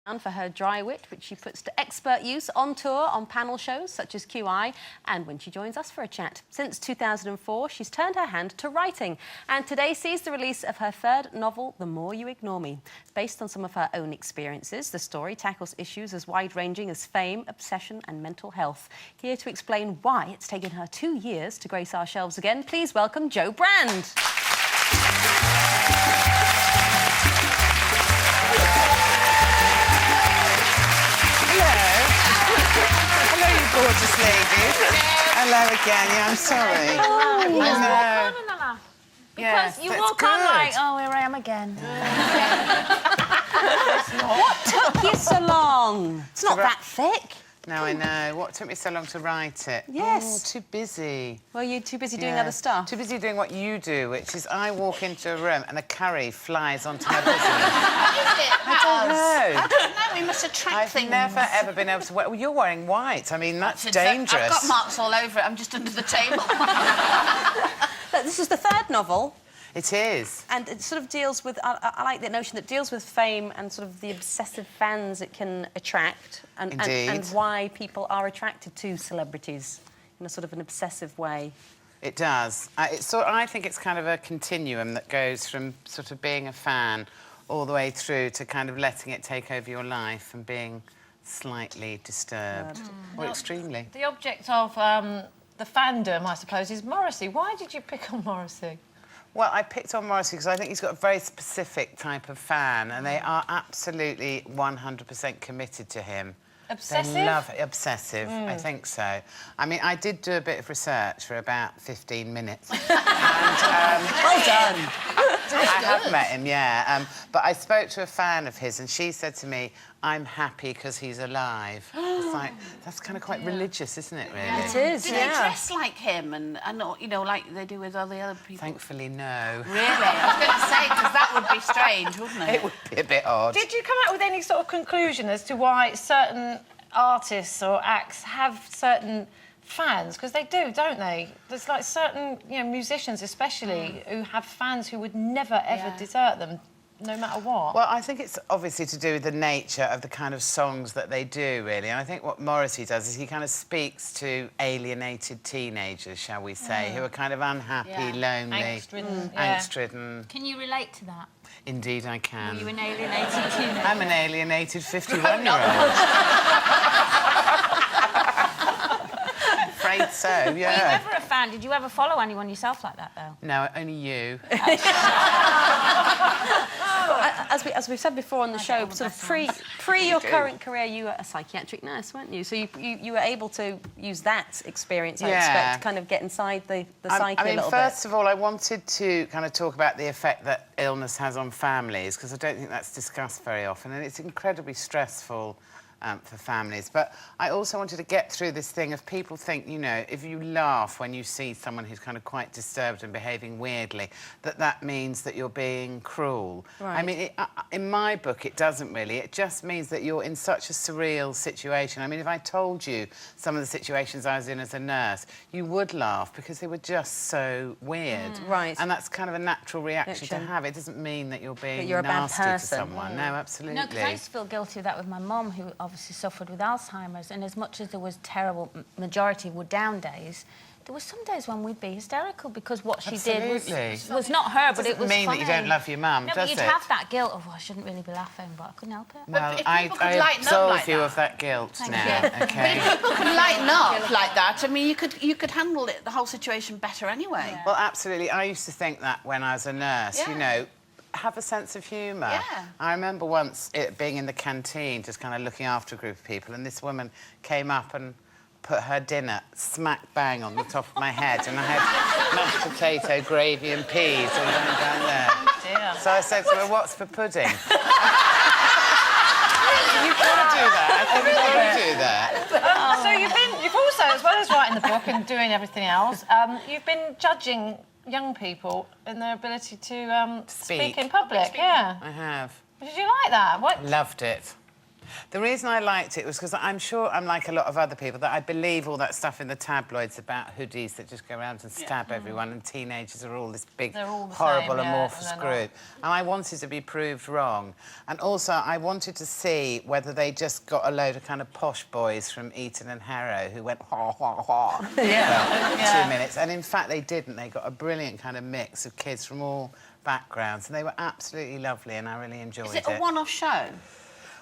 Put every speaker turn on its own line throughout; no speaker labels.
And for her dry wit, which she puts to expert use on tour, on panel shows such as QI, and when she joins us for a chat. Since 2004, she's turned her hand to writing, and today sees the release of her third novel, The More You Ignore Me. Based on some of her own experiences, the story tackles issues as wide-ranging as fame, obsession and mental health. Here to explain why it's taken her 2 years to grace our shelves again, please welcome Jo Brand.
Gorgeous lady. Hello again. Yeah, I'm sorry.
Oh,
I know.
Because you walk on like, oh, here I am again.
What took you so long? It's not that thick.
No, I know. What took me so long to write it?
Yes.
Oh, too busy.
Well, you're too busy doing other stuff.
Too busy doing what you do, which is I walk into a room and a curry flies onto my business.
I
don't know.
I don't know. We must attract things.
I've never, ever been able to wear... Well, you're wearing white. I mean, that's dangerous.
I've got marks all over it. I'm just under the table.
Look, this is the third novel.
It is.
And it sort of deals with... I like the notion that it deals with fame and sort of the obsessive fans it can attract and why people are attracted to celebrities in a sort of an obsessive way.
It does. I think it's kind of a continuum that goes from sort of being a fan all the way through to kind of letting it take over your life and being slightly disturbed. Or extremely.
The object of the fandom, I suppose, is Morrissey. Why did you pick on Morrissey?
Well, I picked on Morrissey because I think he's got a very specific type of fan and they are absolutely 100% committed to him.
Obsessive?
They love it. Obsessive, I think so. I mean, I did do a bit of research for about 15 minutes. And,
well done.
I have met him, yeah. But I spoke to a fan of his and she said to me, I'm happy because he's alive. It's like, that's kind of quite religious, isn't it, really?
It is,
Do they dress like him and, you know, like they do with all the other people?
Thankfully, no.
Really? I was going to say, because that would be strange, wouldn't it?
It would be a bit odd.
Did you come out with any sort of conclusion as to why certain artists or acts have certain fans? Because they do, don't they? There's like certain, you know, musicians especially who have fans who would never ever desert them, no matter what.
Well, I think it's obviously to do with the nature of the kind of songs that they do, really. And I think what Morrissey does is he kind of speaks to alienated teenagers, shall we say, who are kind of unhappy, lonely,
angst-ridden.
Angst-ridden.
Can you relate to that?
Indeed, I can.
Are you an alienated teenager?
I'm an alienated 51-year-old. Afraid so, yeah.
Were you ever a fan? Did you ever follow anyone yourself like that, though?
No, only you.
As we've said before on the show, sort of pre your current career, you were a psychiatric nurse, weren't you? So you were able to use that experience, I expect, to kind of get inside the psyche a little bit.
First of all, I wanted to kind of talk about the effect that illness has on families, because I don't think that's discussed very often, and it's incredibly stressful for families. But I also wanted to get through this thing of people think, you know, if you laugh when you see someone who's kind of quite disturbed and behaving weirdly, that means that you're being cruel.
Right.
I mean, in my book, it doesn't really. It just means that you're in such a surreal situation. I mean, if I told you some of the situations I was in as a nurse, you would laugh because they were just so weird.
Right.
And that's kind of a natural reaction to have. It doesn't mean that you're being
you're
nasty
a bad
to
person.
someone. No, absolutely.
No, because I used to feel guilty of that with my mum, who obviously suffered with Alzheimer's, and as much as there was terrible, majority were down days, there were some days when we'd be hysterical because what she did was not her, but it was funny.
Doesn't mean that you don't love your mum,
no,
does
but you'd have that guilt of, I shouldn't really be laughing, but I couldn't help it.
Well,
But
I absolve you of that guilt now, OK?
But if people can lighten up like that, I mean, you could handle the whole situation better anyway.
Well, absolutely. I used to think that when I was a nurse, you know, have a sense of humour.
Yeah.
I remember once being in the canteen, just kind of looking after a group of people, and this woman came up and put her dinner smack bang on the top of my head, and I had mashed potato, gravy and peas all down there.
Oh, dear.
So I said to her, what's for pudding? You've got to do that. I think you've got to do that.
So you've also, as well as writing the book and doing everything else, you've been judging young people in their ability to speak in public. Yeah.
I have.
Did you like that? What?
Loved it. The reason I liked it was because I'm sure I'm like a lot of other people, that I believe all that stuff in the tabloids about hoodies that just go around and stab everyone, and teenagers are all this big,
all the
horrible,
same,
amorphous
and they're
group. And I wanted to be proved wrong. And also, I wanted to see whether they just got a load of kind of posh boys from Eton and Harrow who went ha, ha, ha for 2 minutes. And in fact, they didn't. They got a brilliant kind of mix of kids from all backgrounds, and they were absolutely lovely, and I really enjoyed it.
Is it a one-off show?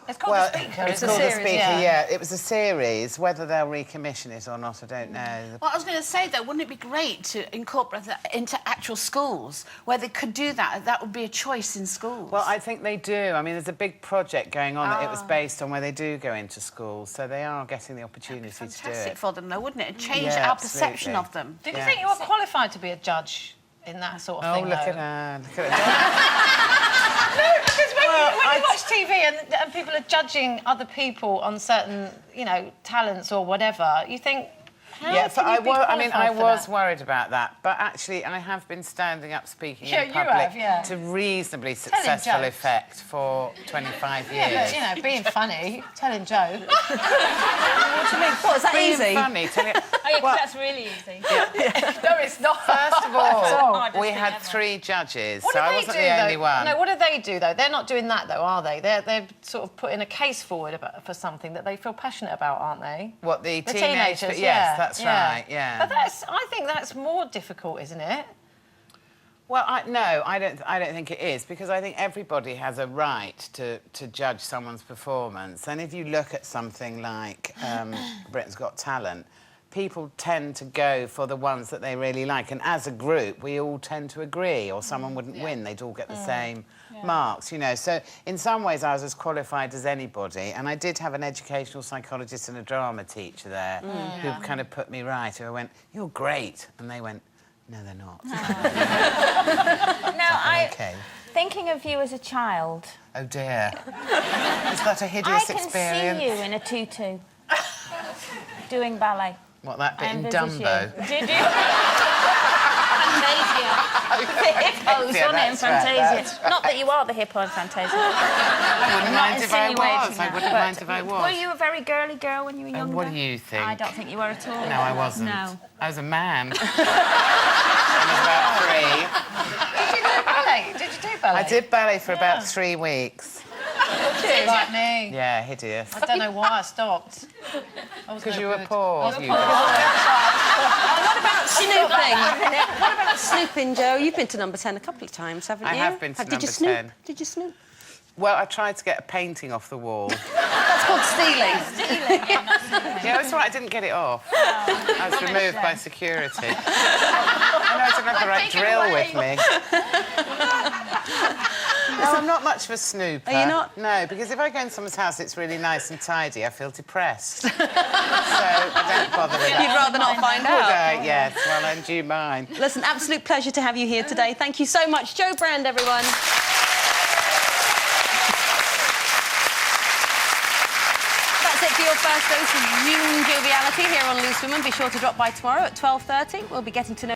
It's called The Speaker.
It's
a
called
series,
The Speaker, yeah. It was a series. Whether they'll recommission it or not, I don't know.
Well, I was going to say, though, wouldn't it be great to incorporate that into actual schools where they could do that? That would be a choice in schools.
Well, I think they do. I mean, there's a big project going on that it was based on where they do go into schools, so they are getting the opportunity to do it.
Fantastic for them, though, wouldn't it? It'd change
Yeah,
our perception
absolutely.
of them.
Did you think you were qualified to be a judge in that sort of
Oh,
thing,
look
though?
at her. Look at her.
No, because when you watch TV and people are judging other people on certain, you know, talents or whatever, you think, how
Yeah,
can
I
you be
was. I mean, I
qualified for
was
that?
worried about that, but actually, I have been standing up speaking
Yeah,
in
you
public
have, yeah.
to reasonably
Telling
successful
jokes.
effect for 25 years.
Yeah, but, you know, being funny, telling jokes.
What do you mean? What, is that
Being
easy?
funny, telling.
Oh, yeah, 'cause that's really easy.
No, it's not.
First of all,
hardest
we
thing
had
ever.
3 judges,
What
so
do
I
they
wasn't
do,
the
though?
only one.
No, what do they do, though? They're not doing that, though, are they? They're sort of putting a case forward for something that they feel passionate about, aren't they?
What, the
The
teenagers?
teenagers,
Yes,
yeah.
that's
yeah.
right, yeah.
But I think that's more difficult, isn't it?
Well, no, I don't think it is, because I think everybody has a right to judge someone's performance. And if you look at something like Britain's Got Talent, people tend to go for the ones that they really like. And as a group, we all tend to agree, or someone wouldn't win. They'd all get the same marks, you know. So in some ways, I was as qualified as anybody. And I did have an educational psychologist and a drama teacher there who kind of put me right. Who I went, "You're great." And they went, "No, they're not."
Now,
Okay.
thinking of you as a child,
Oh, dear. Is that a
I
hideous
can
experience?
see you in a tutu doing ballet.
What, that bit
I
in
envisage
Dumbo?
you. Did you? Fantasia. Hippos,
Yeah,
wasn't it, in
that's right,
Fantasia?
that's
Not that you are the hippo in Fantasia.
I wouldn't mind if I was.
insinuating
I
that,
wouldn't
but
mind if I was.
Were you a very girly girl when you were younger?
what do you think?
I don't think you were at all.
No, I wasn't.
No.
I was a man. I was about 3.
Did you do ballet? Did you do ballet?
I did ballet for about 3 weeks.
Like me.
Yeah, hideous.
I don't know why I stopped.
Because you were poor. You
What about snooping? What about snooping, Joe? You've been to number 10 a couple of times, haven't you?
I have been to
Did you
number
snoop?
10.
Did you snoop?
Well, I tried to get a painting off the wall.
That's called stealing.
Yeah, that's right. I didn't get it off. I was removed by security. I know I didn't have the right drill with me. No, I'm not much of a snooper.
Are you not?
No, because if I go in someone's house, it's really nice and tidy. I feel depressed. So I don't bother with that.
You'd rather not find
Would
out.
I? Yes. Well, and you mine.
Listen, absolute pleasure to have you here today. Thank you so much. Joe Brand, everyone. That's it for your first dose of June joviality here on Loose Women. Be sure to drop by tomorrow at 12:30. We'll be getting to know